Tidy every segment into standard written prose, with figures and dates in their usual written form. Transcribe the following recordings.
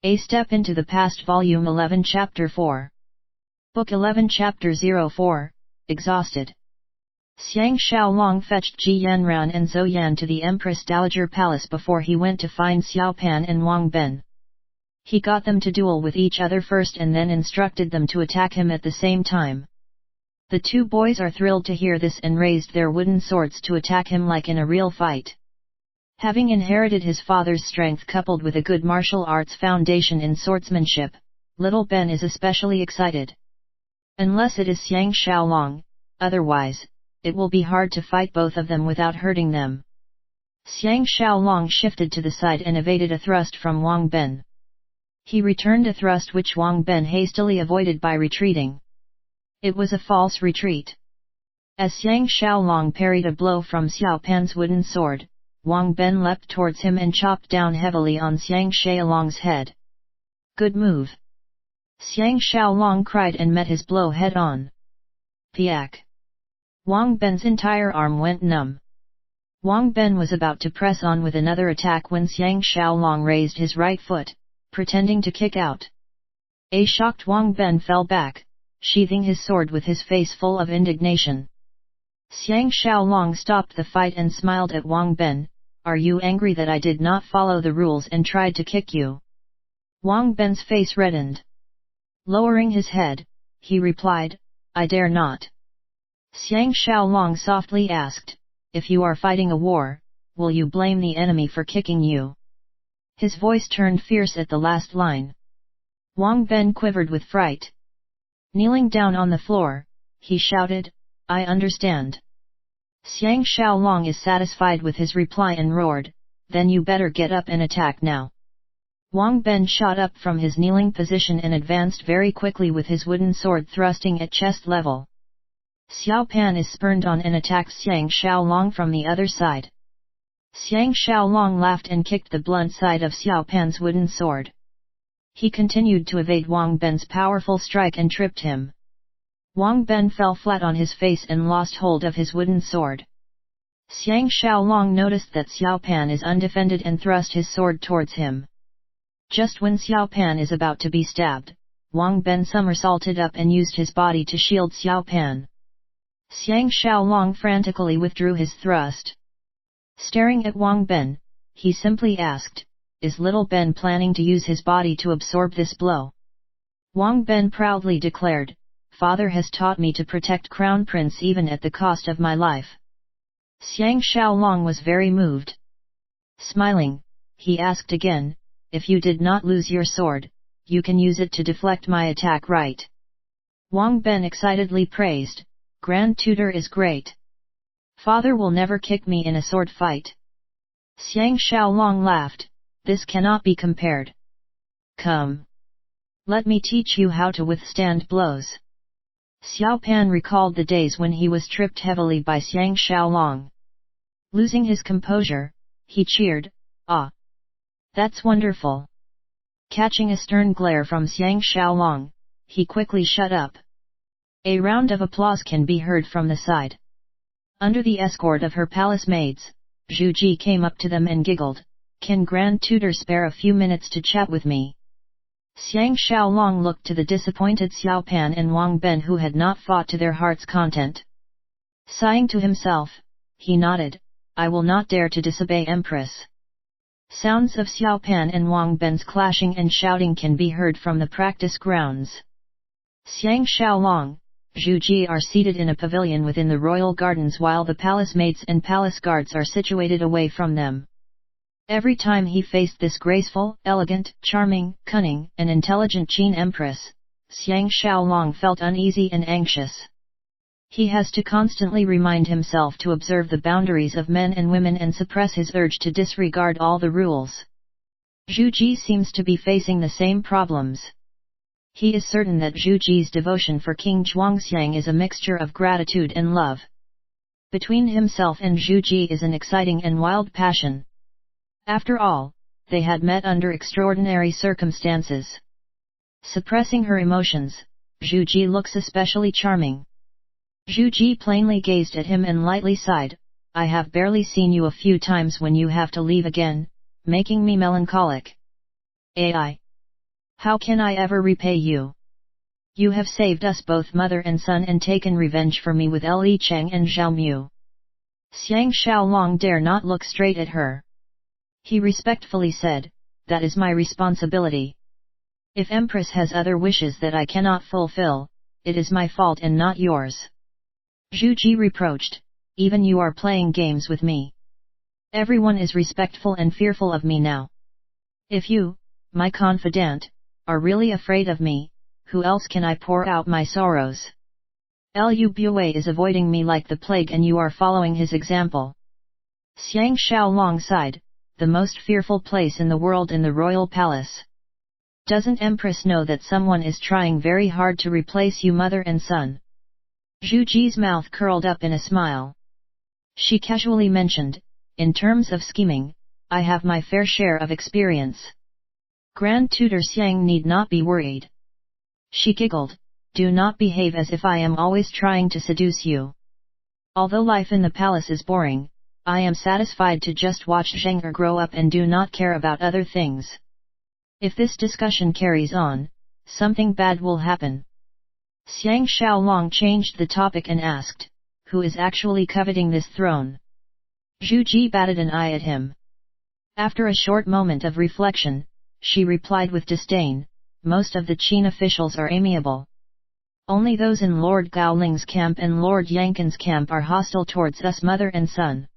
A Step into the Past Volume 11 Chapter 4. Book 11 Chapter 04, Exhausted. Xiang Xiaolong fetched Ji Yanran and Zhou Yan to the Empress Dowager Palace before he went to find Xiao Pan and Wang Ben. He got them to duel with each other first and then instructed them to attack him at the same time. The two boys are thrilled to hear this and raised their wooden swords to attack him like in a real fight. Having inherited his father's strength coupled with a good martial arts foundation in swordsmanship, little Ben is especially excited. Unless it is Xiang Xiaolong, otherwise, it will be hard to fight both of them without hurting them. Xiang Xiaolong shifted to the side and evaded a thrust from Wang Ben. He returned a thrust which Wang Ben hastily avoided by retreating. It was a false retreat. As Xiang Xiaolong parried a blow from Xiao Pan's wooden sword, Wang Ben leapt towards him and chopped down heavily on Xiang Xiaolong's head. Good move! Xiang Xiaolong cried and met his blow head-on. P.A.G. Wang Ben's entire arm went numb. Wang Ben was about to press on with another attack when Xiang Xiaolong raised his right foot, pretending to kick out. A shocked Wang Ben fell back, sheathing his sword with his face full of indignation. Xiang Xiaolong stopped the fight and smiled at Wang Ben. Are you angry that I did not follow the rules and tried to kick you? Wang Ben's face reddened. Lowering his head, he replied, I dare not. Xiang Xiaolong softly asked, if you are fighting a war, will you blame the enemy for kicking you? His voice turned fierce at the last line. Wang Ben quivered with fright. Kneeling down on the floor, he shouted, I understand. Xiang Xiaolong is satisfied with his reply and roared, then you better get up and attack now. Wang Ben shot up from his kneeling position and advanced very quickly with his wooden sword thrusting at chest level. Xiao Pan is spurned on and attacked Xiang Xiaolong from the other side. Xiang Xiaolong laughed and kicked the blunt side of Xiao Pan's wooden sword. He continued to evade Wang Ben's powerful strike and tripped him. Wang Ben fell flat on his face and lost hold of his wooden sword. Xiang Xiaolong noticed that Xiao Pan is undefended and thrust his sword towards him. Just when Xiao Pan is about to be stabbed, Wang Ben somersaulted up and used his body to shield Xiao Pan. Xiang Xiaolong frantically withdrew his thrust. Staring at Wang Ben, he simply asked, is little Ben planning to use his body to absorb this blow? Wang Ben proudly declared, Father has taught me to protect Crown Prince even at the cost of my life. Xiang Xiaolong was very moved. Smiling, he asked again, if you did not lose your sword, you can use it to deflect my attack, right? Wang Ben excitedly praised, Grand Tutor is great. Father will never kick me in a sword fight. Xiang Xiaolong laughed, this cannot be compared. Come. Let me teach you how to withstand blows. Xiao Pan recalled the days when he was tripped heavily by Xiang Xiaolong. Losing his composure, he cheered, ah! That's wonderful. Catching a stern glare from Xiang Xiaolong, he quickly shut up. A round of applause can be heard from the side. Under the escort of her palace maids, Zhu Ji came up to them and giggled, can Grand Tutor spare a few minutes to chat with me? Xiang Xiaolong looked to the disappointed Xiao Pan and Wang Ben who had not fought to their heart's content. Sighing to himself, he nodded, I will not dare to disobey Empress. Sounds of Xiao Pan and Wang Ben's clashing and shouting can be heard from the practice grounds. Xiang Xiaolong, Zhu Ji are seated in a pavilion within the royal gardens while the palace maids and palace guards are situated away from them. Every time he faced this graceful, elegant, charming, cunning, and intelligent Qin Empress, Xiang Xiaolong felt uneasy and anxious. He has to constantly remind himself to observe the boundaries of men and women and suppress his urge to disregard all the rules. Zhu Ji seems to be facing the same problems. He is certain that Zhu Ji's devotion for King Zhuangxiang is a mixture of gratitude and love. Between himself and Zhu Ji is an exciting and wild passion. After all, they had met under extraordinary circumstances. Suppressing her emotions, Zhu Ji looks especially charming. Zhu Ji plainly gazed at him and lightly sighed, I have barely seen you a few times when you have to leave again, making me melancholic. AI. How can I ever repay you? You have saved us both mother and son and taken revenge for me with Li Cheng and Zhao Mu. Xiang Xiaolong dare not look straight at her. He respectfully said, that is my responsibility. If Empress has other wishes that I cannot fulfill, it is my fault and not yours. Zhu Ji reproached, even you are playing games with me. Everyone is respectful and fearful of me now. If you, my confidant, are really afraid of me, who else can I pour out my sorrows? Lu Bue is avoiding me like the plague and you are following his example. Xiang Xiaolong sighed, the most fearful place in the world in the royal palace. Doesn't Empress know that someone is trying very hard to replace you mother and son? Zhu Ji's mouth curled up in a smile. She casually mentioned, in terms of scheming, I have my fair share of experience. Grand Tutor Xiang need not be worried. She giggled, do not behave as if I am always trying to seduce you. Although life in the palace is boring, I am satisfied to just watch Zheng grow up and do not care about other things. If this discussion carries on, something bad will happen. Xiang Xiaolong changed the topic and asked, who is actually coveting this throne? Zhu Ji batted an eye at him. After a short moment of reflection, she replied with disdain, most of the Qin officials are amiable. Only those in Lord Gaoling's camp and Lord Yankin's camp are hostile towards us mother and son.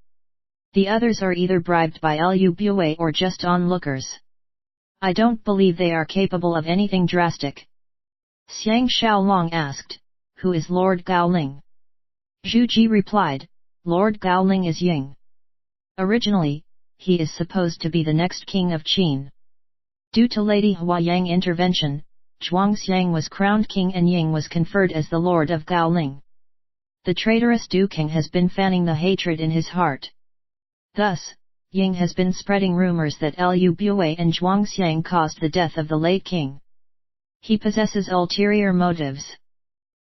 The others are either bribed by Lu Bue or just onlookers. I don't believe they are capable of anything drastic. Xiang Xiaolong asked, who is Lord Gaoling? Zhu Ji replied, Lord Gaoling is Ying. Originally, he is supposed to be the next king of Qin. Due to Lady Huayang intervention, Zhuangxiang was crowned king and Ying was conferred as the lord of Gaoling. The traitorous Du King has been fanning the hatred in his heart. Thus, Ying has been spreading rumors that Lu Bue and Zhuangxiang caused the death of the late king. He possesses ulterior motives.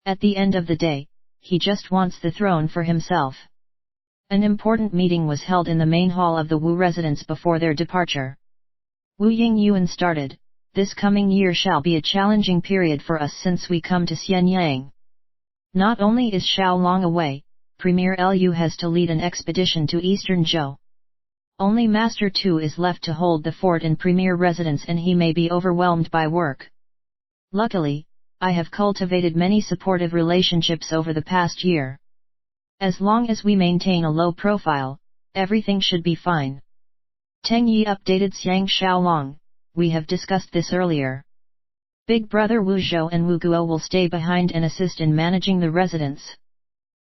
At the end of the day, he just wants the throne for himself. An important meeting was held in the main hall of the Wu residence before their departure. Wu Yingyuan started, this coming year shall be a challenging period for us since we come to Xianyang. Not only is Xiaolong away, Premier Lu has to lead an expedition to eastern Zhou. Only Master Tu is left to hold the fort in Premier residence and he may be overwhelmed by work. Luckily, I have cultivated many supportive relationships over the past year. As long as we maintain a low profile, everything should be fine. Teng Yi updated Xiang Xiaolong, we have discussed this earlier. Big brother Wu Zhou and Wu Guo will stay behind and assist in managing the residence.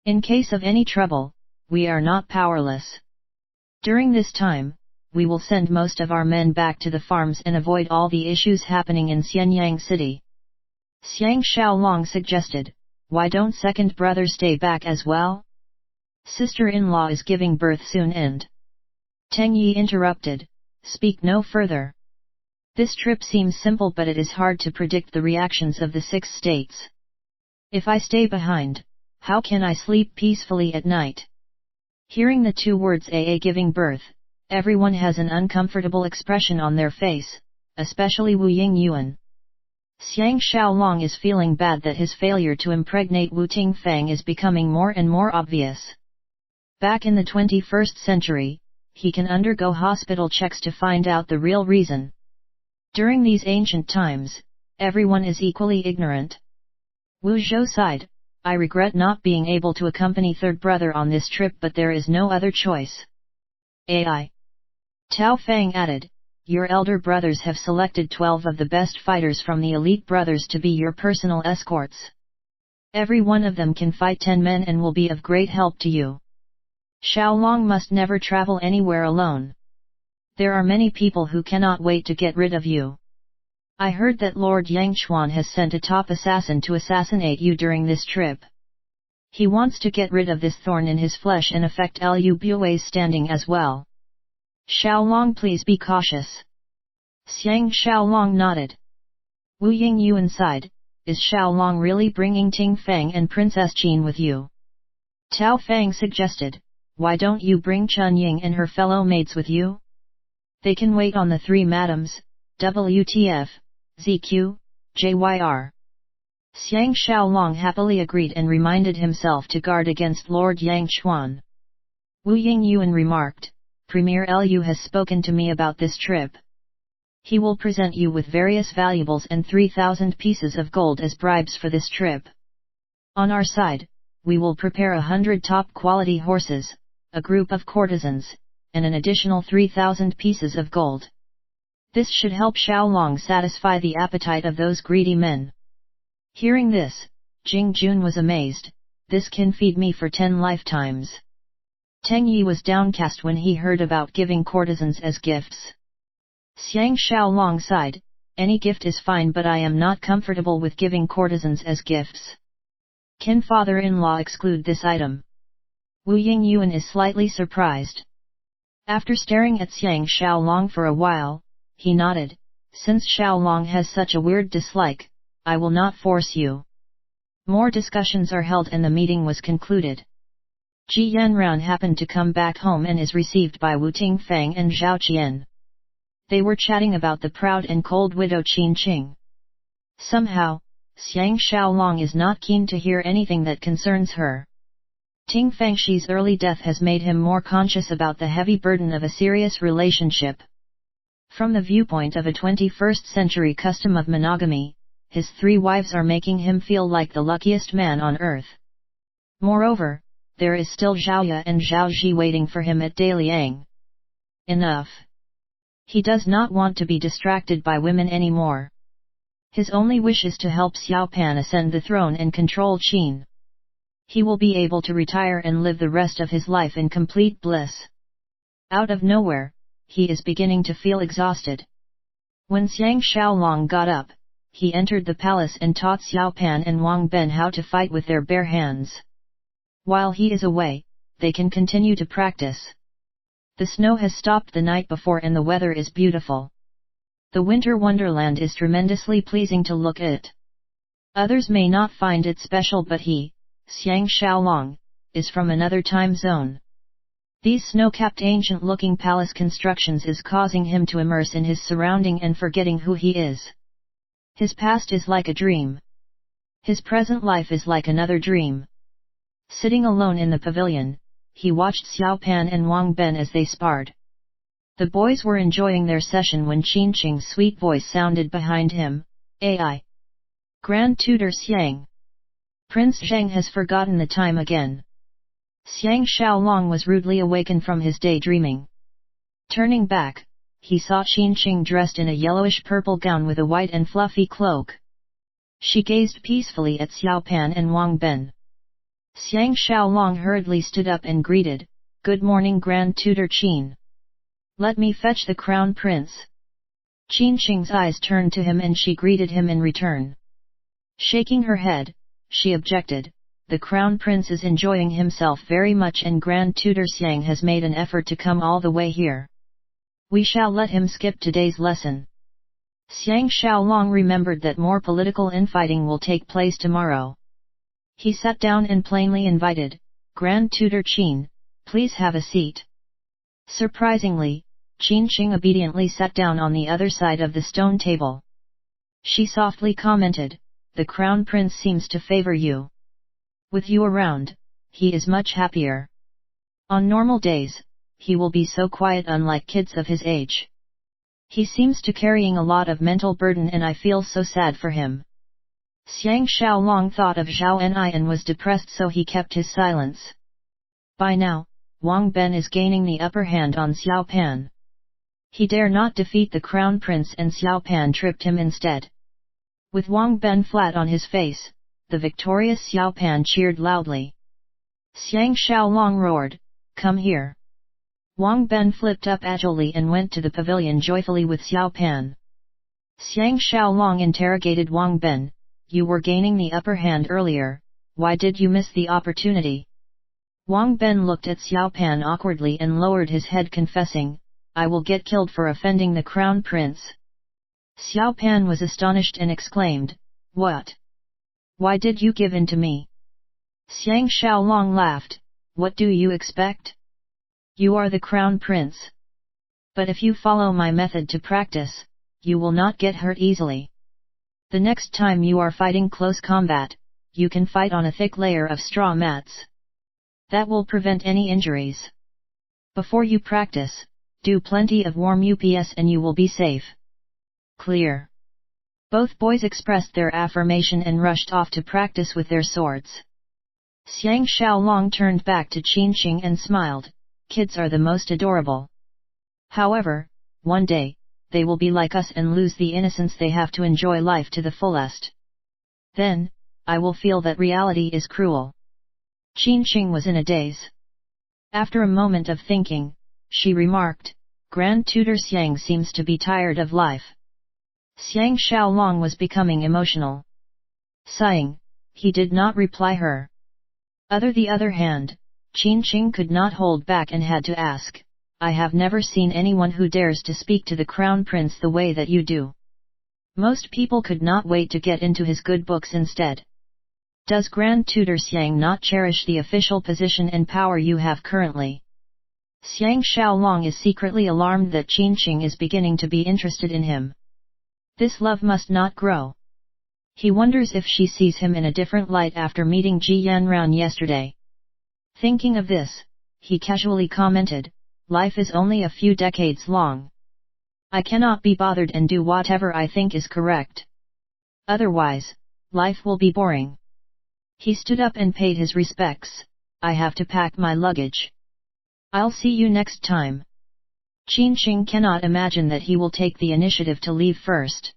In case of any trouble, we are not powerless. During this time, we will send most of our men back to the farms and avoid all the issues happening in Xianyang City. Xiang Xiaolong suggested, why don't second brother stay back as well? Sister-in-law is giving birth soon and... Teng Yi interrupted, speak no further. This trip seems simple but it is hard to predict the reactions of the 6 states. If I stay behind, how can I sleep peacefully at night? Hearing the 2 words AA giving birth, everyone has an uncomfortable expression on their face, especially Wu Yingyuan. Xiang Xiaolong is feeling bad that his failure to impregnate Wu Tingfang is becoming more and more obvious. Back in the 21st century, he can undergo hospital checks to find out the real reason. During these ancient times, everyone is equally ignorant. Wu Zhou sighed, I regret not being able to accompany third brother on this trip but there is no other choice. AI. Tao Fang added, your elder brothers have selected 12 of the best fighters from the elite brothers to be your personal escorts. Every one of them can fight 10 men and will be of great help to you. Xiaolong must never travel anywhere alone. There are many people who cannot wait to get rid of you. I heard that Lord Yangchuan has sent a top assassin to assassinate you during this trip. He wants to get rid of this thorn in his flesh and affect Lu Bue's standing as well. Xiaolong, please be cautious. Xiang Xiaolong nodded. Wu Yingyuan sighed, is Xiaolong really bringing Ting Fang and Princess Qin with you? Tao Fang suggested, why don't you bring Chun Ying and her fellow maids with you? They can wait on the 3 madams, WTF, ZQ, JYR. Xiang Xiaolong happily agreed and reminded himself to guard against Lord Yang Xuan. Wu Yingyuan remarked, Premier Lu has spoken to me about this trip. He will present you with various valuables and 3,000 pieces of gold as bribes for this trip. On our side, we will prepare 100 top-quality horses, a group of courtesans, and an additional 3,000 pieces of gold. This should help Xiaolong satisfy the appetite of those greedy men. Hearing this, Jing Jun was amazed, this can feed me for 10 lifetimes. Teng Yi was downcast when he heard about giving courtesans as gifts. Xiang Xiaolong sighed, any gift is fine but I am not comfortable with giving courtesans as gifts. Can father-in-law exclude this item? Wu Yingyuan is slightly surprised. After staring at Xiang Xiaolong for a while, he nodded, since Xiaolong has such a weird dislike, I will not force you. More discussions are held and the meeting was concluded. Ji Yanran happened to come back home and is received by Wu Tingfang and Zhao Qian. They were chatting about the proud and cold widow Qin Qing. Somehow, Xiang Xiaolong is not keen to hear anything that concerns her. Ting Fangshi's early death has made him more conscious about the heavy burden of a serious relationship. From the viewpoint of a 21st century custom of monogamy, his 3 wives are making him feel like the luckiest man on earth. Moreover, there is still Zhaoya and Zhao Ji waiting for him at Daliang. Enough. He does not want to be distracted by women anymore. His only wish is to help Xiao Pan ascend the throne and control Qin. He will be able to retire and live the rest of his life in complete bliss. Out of nowhere, he is beginning to feel exhausted. When Xiang Xiaolong got up, he entered the palace and taught Xiao Pan and Wang Ben how to fight with their bare hands. While he is away, they can continue to practice. The snow has stopped the night before and the weather is beautiful. The winter wonderland is tremendously pleasing to look at. Others may not find it special but he, Xiang Xiaolong, is from another time zone. These snow-capped ancient-looking palace constructions is causing him to immerse in his surrounding and forgetting who he is. His past is like a dream. His present life is like another dream. Sitting alone in the pavilion, he watched Xiao Pan and Wang Ben as they sparred. The boys were enjoying their session when Qin Qing's sweet voice sounded behind him, "Ai! Grand Tutor Xiang! Prince Zheng has forgotten the time again." Xiang Xiaolong was rudely awakened from his daydreaming. Turning back, he saw Qin Qing dressed in a yellowish-purple gown with a white and fluffy cloak. She gazed peacefully at Xiao Pan and Wang Ben. Xiang Xiaolong hurriedly stood up and greeted, "Good morning Grand Tutor Qin. Let me fetch the crown prince." Qin Qing's eyes turned to him and she greeted him in return. Shaking her head, she objected, "The crown prince is enjoying himself very much and Grand Tutor Xiang has made an effort to come all the way here. We shall let him skip today's lesson." Xiang Xiaolong remembered that more political infighting will take place tomorrow. He sat down and plainly invited, "Grand Tutor Qin, please have a seat." Surprisingly, Qin Qing obediently sat down on the other side of the stone table. She softly commented, "The crown prince seems to favor you. With you around, he is much happier. On normal days, he will be so quiet unlike kids of his age. He seems to carrying a lot of mental burden and I feel so sad for him." Xiang Xiaolong thought of Zhao Ni and was depressed so he kept his silence. By now, Wang Ben is gaining the upper hand on Xiao Pan. He dare not defeat the crown prince and Xiao Pan tripped him instead. With Wang Ben flat on his face, the victorious Xiao Pan cheered loudly. Xiang Xiaolong roared, "Come here." Wang Ben flipped up agilely and went to the pavilion joyfully with Xiao Pan. Xiang Xiaolong interrogated Wang Ben, "You were gaining the upper hand earlier, why did you miss the opportunity?" Wang Ben looked at Xiao Pan awkwardly and lowered his head confessing, "I will get killed for offending the crown prince." Xiao Pan was astonished and exclaimed, "What? Why did you give in to me?" Xiang Xiaolong laughed, "What do you expect? You are the crown prince. But if you follow my method to practice, you will not get hurt easily." The next time you are fighting close combat, you can fight on a thick layer of straw mats. That will prevent any injuries. Before you practice, do plenty of warm ups and you will be safe. Clear. Both boys expressed their affirmation and rushed off to practice with their swords. Xiang Xiaolong turned back to Qinqing and smiled. Kids are the most adorable. However, one day, they will be like us and lose the innocence they have to enjoy life to the fullest. Then, I will feel that reality is cruel. Qinqing was in a daze. After a moment of thinking, she remarked, Grand Tutor Xiang seems to be tired of life. Xiang Xiaolong was becoming emotional. Sighing, he did not reply her. The other hand, Qinqing could not hold back and had to ask, I have never seen anyone who dares to speak to the crown prince the way that you do. Most people could not wait to get into his good books instead. Does Grand Tutor Xiang not cherish the official position and power you have currently? Xiang Xiaolong is secretly alarmed that Qinqing is beginning to be interested in him. This love must not grow. He wonders if she sees him in a different light after meeting Ji Yanran yesterday. Thinking of this, he casually commented, life is only a few decades long. I cannot be bothered and do whatever I think is correct. Otherwise, life will be boring. He stood up and paid his respects. I have to pack my luggage. I'll see you next time. Qinqing cannot imagine that he will take the initiative to leave first.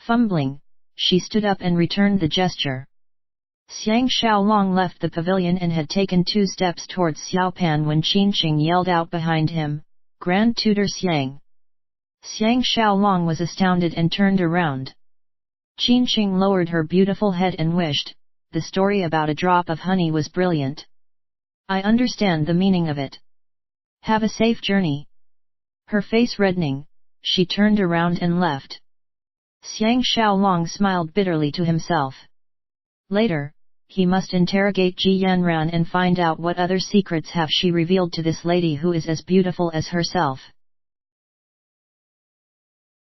Fumbling, she stood up and returned the gesture. Xiang Xiaolong left the pavilion and had taken 2 steps towards Xiaopan when Qinqing yelled out behind him, Grand Tutor Xiang. Xiang Xiaolong was astounded and turned around. Qinqing lowered her beautiful head and wished, the story about a drop of honey was brilliant. I understand the meaning of it. Have a safe journey. Her face reddening, she turned around and left. Xiang Xiaolong smiled bitterly to himself. Later, he must interrogate Ji Yanran and find out what other secrets have she revealed to this lady who is as beautiful as herself.